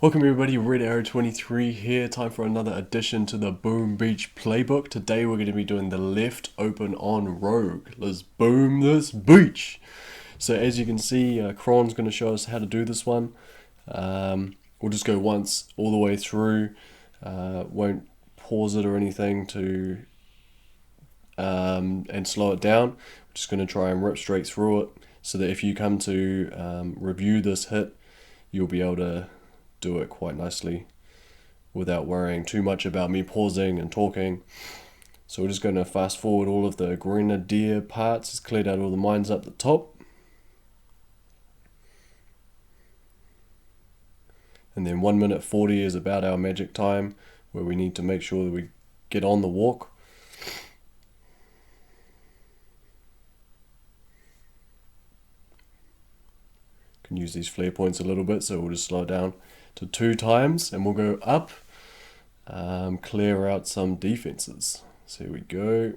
Welcome everybody, Red Arrow 23 here, time for another addition to the Boom Beach Playbook. Today we're going to be doing the left open on rogue. Let's boom this beach! So as you can see, Kron's going to show us how to do this one. We'll just go once all the way through, won't pause it or anything to and slow it down. We're just going to try and rip straight through it so that if you come to review this hit, you'll be able to do it quite nicely without worrying too much about me pausing and talking. So we're just going to fast forward all of the grenadier parts. It's cleared out all the mines up the top. And then 1 minute 40 is about our magic time where we need to make sure that we get on the walk. Can use these flare points a little bit, so we'll just slow it down to 2 times and we'll go up, clear out some defenses. So here we go.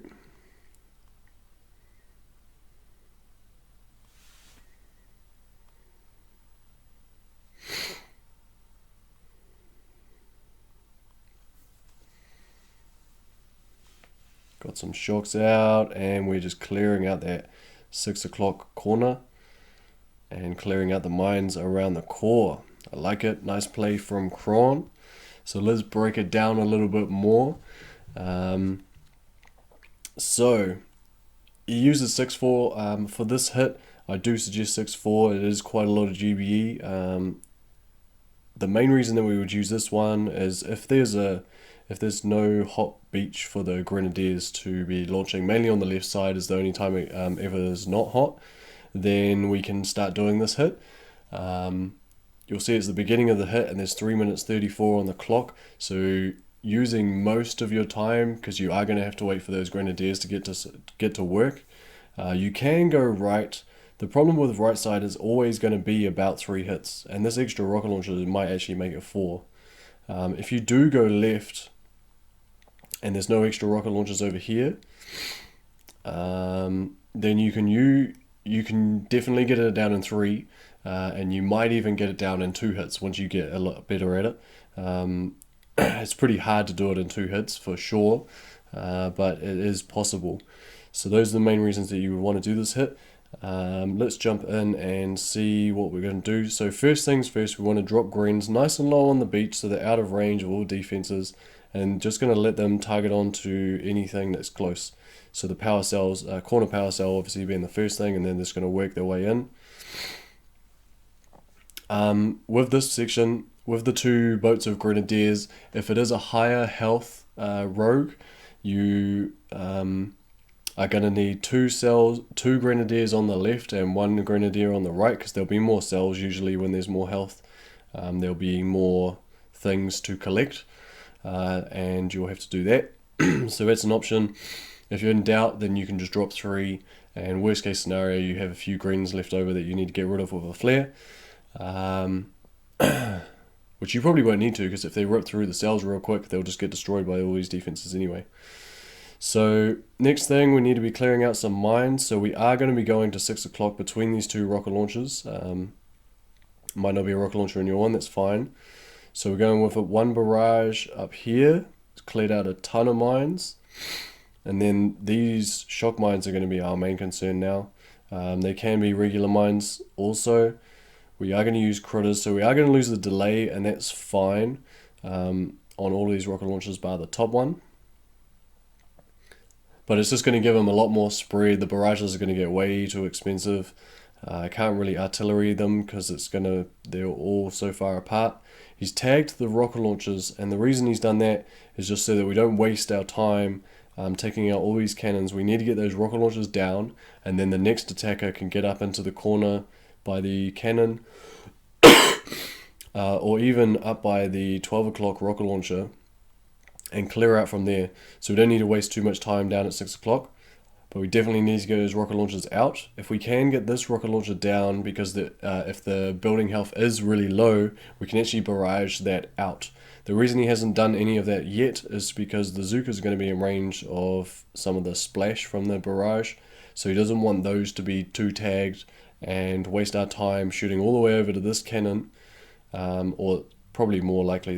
Got some shocks out and we're just clearing out that 6 o'clock corner and clearing out the mines around the core. I like it. Nice play from Kron. So let's break it down a little bit more. So he uses 6.4 for this hit. I do suggest 6.4. It is quite a lot of GBE. The main reason that we would use this one is if there's no hot beach for the grenadiers to be launching, mainly on the left side is the only time it ever is not hot, then we can start doing this hit. You'll see it's the beginning of the hit and there's 3 minutes 34 on the clock. So using most of your time, because you are going to have to wait for those grenadiers to get to work, you can go right. The problem with right side is always going to be about 3 hits, and this extra rocket launcher might actually make it 4. If you do go left and there's no extra rocket launchers over here, then you can definitely get it down in 3. And you might even get it down in 2 hits once you get a lot better at it. It's pretty hard to do it in 2 hits for sure, but it is possible. So those are the main reasons that you would want to do this hit. Let's jump in and see what we're going to do. So first things first, we want to drop greens nice and low on the beach so they're out of range of all defenses, and just going to let them target onto anything that's close. So the power cells, corner power cell obviously being the first thing, and then they're just going to work their way in. With this section, with the 2 boats of grenadiers, if it is a higher health rogue, you are going to need 2 grenadiers on the left and 1 grenadier on the right, because there'll be more cells usually when there's more health. There'll be more things to collect, and you'll have to do that. So that's an option. If you're in doubt, then you can just drop 3, and worst case scenario, you have a few greens left over that you need to get rid of with a flare. Which you probably won't need to, because if they rip through the cells real quick, they'll just get destroyed by all these defenses anyway. So next thing, we need to be clearing out some mines. So we are going to be going to 6 o'clock between these 2 rocket launchers. Might not be a rocket launcher in your one, that's fine. So we're going with 1 barrage up here. It's cleared out a ton of mines. And then these shock mines are going to be our main concern now. They can be regular mines also. We are going to use critters, so we are going to lose the delay, and that's fine on all these rocket launchers bar the top one. But it's just going to give them a lot more spread. The barrages are going to get way too expensive. I can't really artillery them because they're all so far apart. He's tagged the rocket launchers, and the reason he's done that is just so that we don't waste our time taking out all these cannons. We need to get those rocket launchers down, and then the next attacker can get up into the corner by the cannon, or even up by the 12 o'clock rocket launcher and clear out from there. So we don't need to waste too much time down at 6 o'clock, but we definitely need to get those rocket launchers out. If we can get this rocket launcher down, because if the building health is really low, we can actually barrage that out. The reason he hasn't done any of that yet is because the zooka is going to be in range of some of the splash from the barrage, so he doesn't want those to be too tagged and waste our time shooting all the way over to this cannon, or probably more likely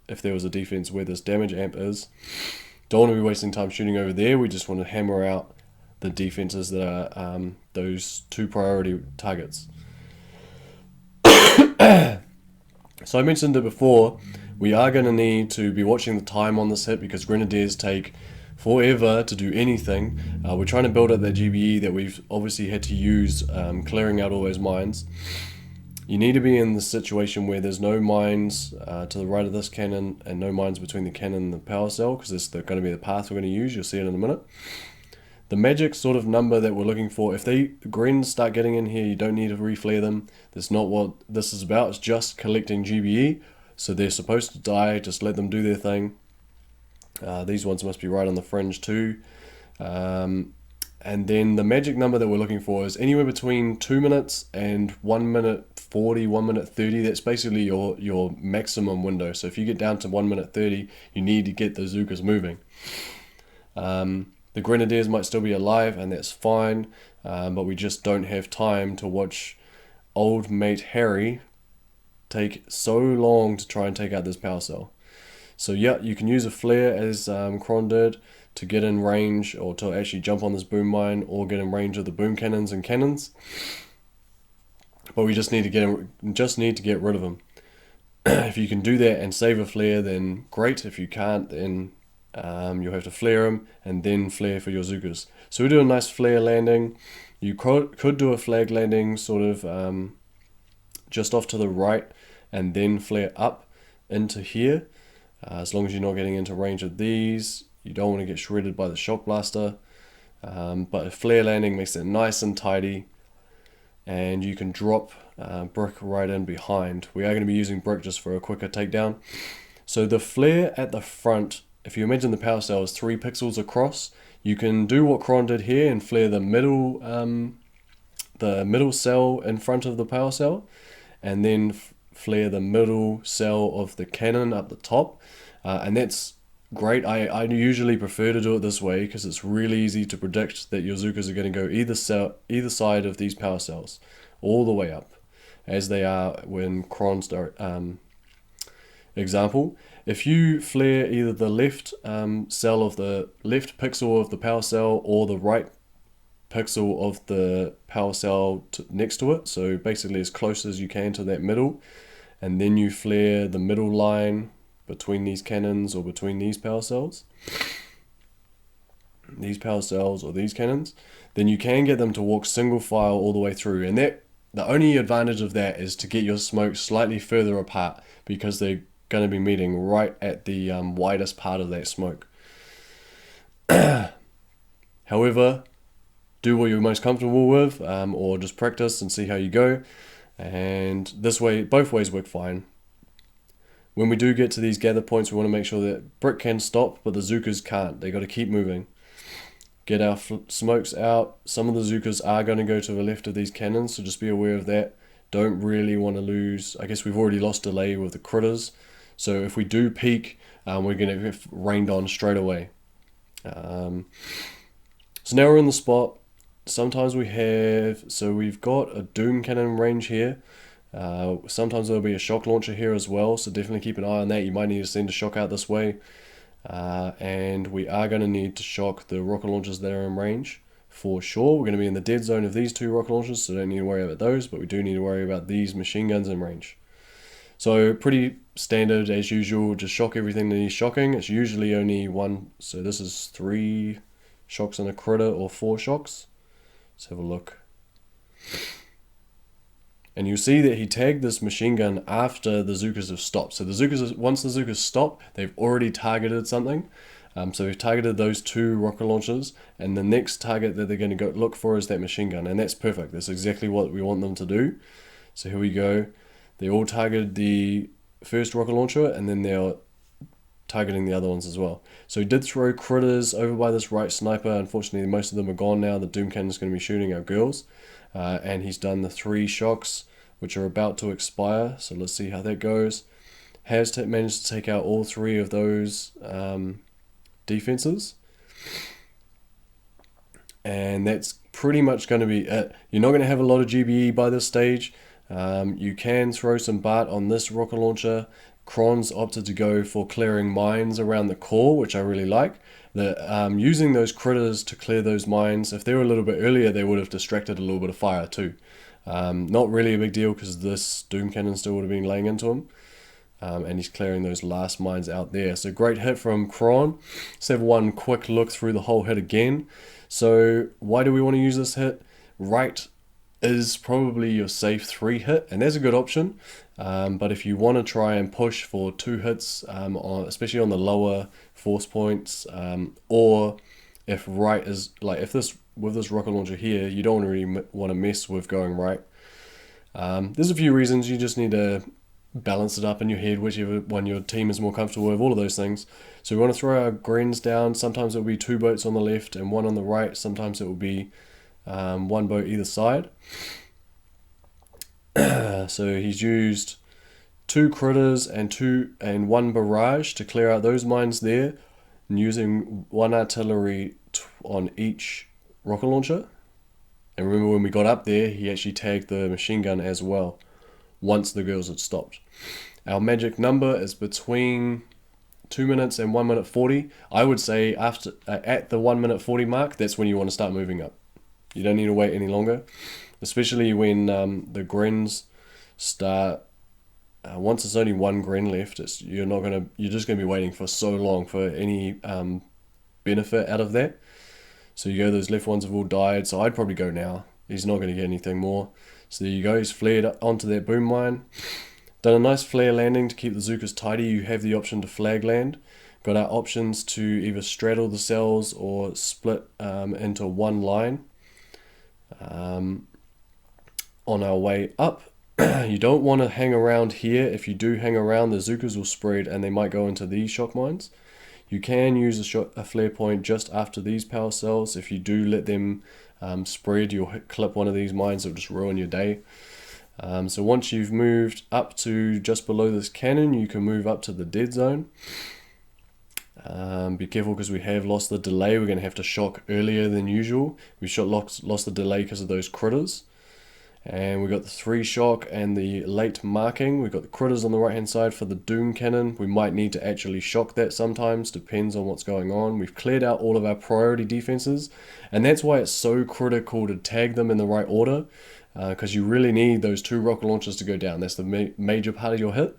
if there was a defense where this damage amp is. Don't want to be wasting time shooting over there. We just want to hammer out the defenses that are those 2 priority targets. So I mentioned it before, we are going to need to be watching the time on this hit because grenadiers take forever to do anything. We're trying to build up that GBE that we've obviously had to use clearing out all those mines. You need to be in the situation where there's no mines to the right of this cannon and no mines between the cannon and the power cell, because it's going to be the path we're going to use. You'll see it in a minute. The magic sort of number that we're looking for, if the grens start getting in here, you don't need to reflare them. That's not what this is about. It's just collecting GBE. So they're supposed to die. Just let them do their thing. These ones must be right on the fringe too. And then the magic number that we're looking for is anywhere between 2 minutes and 1 minute 40, 1 minute 30. That's basically your maximum window. So if you get down to 1 minute 30, you need to get the zookas moving. The grenadiers might still be alive, and that's fine, but we just don't have time to watch old mate Harry take so long to try and take out this power cell. So yeah, you can use a flare as Kron did to get in range, or to actually jump on this boom mine, or get in range of the boom cannons and cannons. But we just need to get rid of them. If you can do that and save a flare, then great. If you can't, then you'll have to flare them and then flare for your zookas. So we do a nice flare landing. You could do a flag landing sort of just off to the right and then flare up into here. As long as you're not getting into range of these, you don't want to get shredded by the shock blaster. But a flare landing makes it nice and tidy, and you can drop brick right in behind. We are going to be using brick just for a quicker takedown. So the flare at the front, if you imagine the power cell is 3 pixels across, you can do what Kron did here and flare the middle cell in front of the power cell, and then flare the middle cell of the cannon up the top, and that's great. I usually prefer to do it this way because it's really easy to predict that your zookas are going to go either side of these power cells, all the way up, as they are when Kron's example. If you flare either the left cell of the left pixel of the power cell or the right pixel of the power cell next to it, so basically as close as you can to that middle, and then you flare the middle line between these cannons or between these power cells, or these cannons, then you can get them to walk single file all the way through. And that the only advantage of that is to get your smoke slightly further apart, because they're going to be meeting right at the widest part of that smoke. However, do what you're most comfortable with, or just practice and see how you go. And this way, both ways work fine. When we do get to these gather points, we want to make sure that brick can stop, but the zookas can't. They got to keep moving. Get our smokes out. Some of the zookas are going to go to the left of these cannons, so just be aware of that. Don't really want to lose. I guess we've already lost delay with the critters, so if we do peak, we're going to get rained on straight away. So now we're in the spot. Sometimes we've got a doom cannon range here. Sometimes there'll be a shock launcher here as well, so definitely keep an eye on that. You might need to send a shock out this way. And we are going to need to shock the rocket launchers that are in range for sure. We're going to be in the dead zone of these 2 rocket launchers, so don't need to worry about those, but we do need to worry about these machine guns in range. So pretty standard as usual, just shock everything that needs shocking. It's usually only 1, so this is 3 shocks in a critter or 4 shocks. Let's have a look. And you'll see that he tagged this machine gun after the zookas have stopped. So the zookas, once the zookas stop, they've already targeted something. So we've targeted those 2 rocket launchers, and the next target that they're going to go look for is that machine gun, and that's perfect. That's exactly what we want them to do. So here we go. They all targeted the first rocket launcher, and then they're targeting the other ones as well. So he did throw critters over by this right sniper. Unfortunately, most of them are gone now. The doom cannon is going to be shooting our girls. And he's done the 3 shocks, which are about to expire. So let's see how that goes. Has managed to take out all 3 of those defenses. And that's pretty much going to be it. You're not going to have a lot of GBE by this stage. You can throw some BART on this rocket launcher. Cron's opted to go for clearing mines around the core, which I really like. Using those critters to clear those mines, if they were a little bit earlier, they would have distracted a little bit of fire too. Not really a big deal because this Doom Cannon still would have been laying into him. And he's clearing those last mines out there. So great hit from Cron. Let's have one quick look through the whole hit again. So why do we want to use this hit? Right is probably your safe 3 hit, and that's a good option. But if you want to try and push for 2 hits, especially on the lower force points, or if right is like if this with this rocket launcher here, you don't really want to mess with going right. There's a few reasons. You just need to balance it up in your head, whichever one your team is more comfortable with, all of those things. So we want to throw our grens down. Sometimes it will be 2 boats on the left and 1 on the right. Sometimes it will be 1 boat either side. So he's used 2 critters and 1 barrage to clear out those mines there, and using 1 artillery on each rocket launcher. And remember, when we got up there, he actually tagged the machine gun as well once the girls had stopped. Our magic number is between 2 minutes and 1 minute 40. I would say after at the 1 minute 40 mark, that's when you want to start moving up. You don't need to wait any longer, especially when the grens start. Once there's only 1 gren left, you're just gonna be waiting for so long for any benefit out of that. So you go, those left ones have all died, so I'd probably go now. He's not going to get anything more. So there you go, he's flared onto that boom mine. Done a nice flare landing to keep the zookas tidy. You have the option to flag land. Got our options to either straddle the cells or split into 1 line. On our way up, you don't want to hang around here. If you do hang around, the zookas will spread and they might go into these shock mines. You can use a flare point just after these power cells. If you do let them spread, you'll clip one of these mines that will just ruin your day. So once you've moved up to just below this cannon, you can move up to the dead zone. Be careful because we have lost the delay. We're going to have to shock earlier than usual. We lost the delay because of those critters. And we got the 3 shock and the late marking. We've got the critters on the right hand side for the Doom Cannon. We might need to actually shock that sometimes, depends on what's going on. We've cleared out all of our priority defenses, and that's why it's so critical to tag them in the right order, because you really need those 2 rocket launchers to go down. That's the major part of your hit.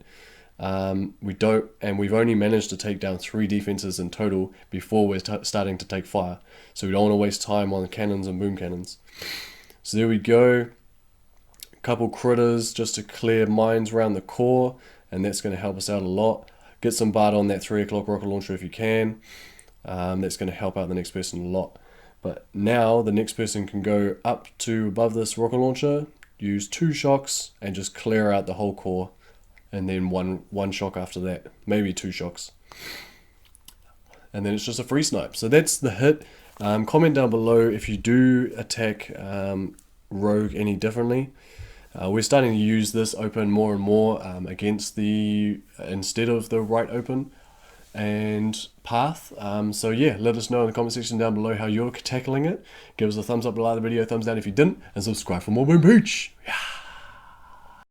We've only managed to take down 3 defenses in total before we're starting to take fire. So we don't want to waste time on the cannons and boom cannons. So there we go. Couple critters just to clear mines around the core, and that's going to help us out a lot. Get some BART on that 3 o'clock rocket launcher if you can. That's going to help out the next person a lot. But now the next person can go up to above this rocket launcher, use 2 shocks and just clear out the whole core, and then one shock after that, maybe 2 shocks, and then it's just a free snipe. So that's the hit. Comment down below if you do attack rogue any differently. We're starting to use this open more and more instead of the right open and path. So yeah, let us know in the comment section down below how you're tackling it. Give us a thumbs up below the video, thumbs down if you didn't, and subscribe for more Boom Beach. Yeah.